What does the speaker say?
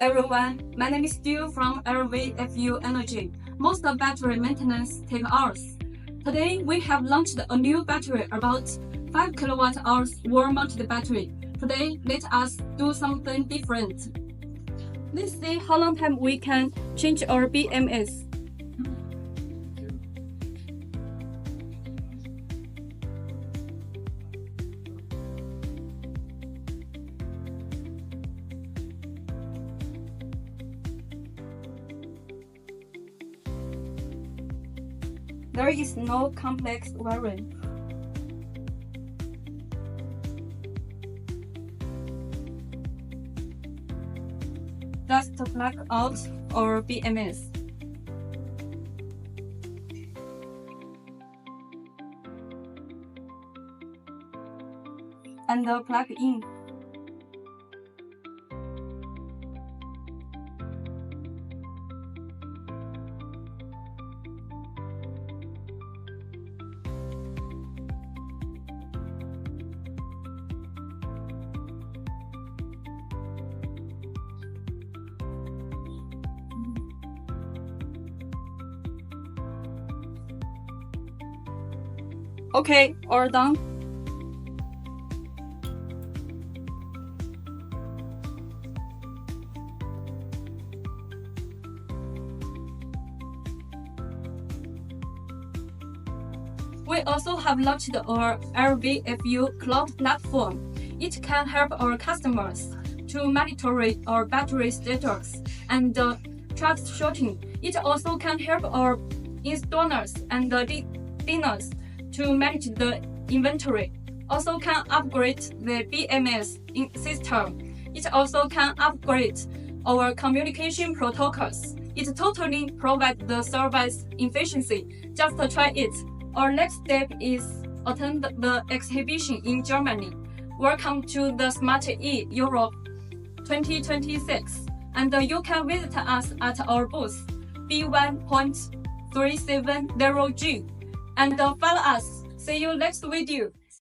everyone, my name is Stu from LVFU Energy. Most of battery maintenance take hours. Today we have launched a new battery about 5 kWh wall-mounted battery. Today let us do something different. Let's see how long time we can change our BMS. There is no complex wiring. Just plug out our BMS. And plug in. Okay, all done. We also have launched our LVFU cloud platform. It can help our customers to monitor our battery status and troubleshooting. It also can help our installers and designers to manage the inventory. Also can upgrade the BMS system. It also can upgrade our communication protocols. It totally provides the service efficiency. Just try it. Our next step is attend the exhibition in Germany. Welcome to the Smart E Europe 2026, and you can visit us at our booth B1.370G and follow us. See you next video.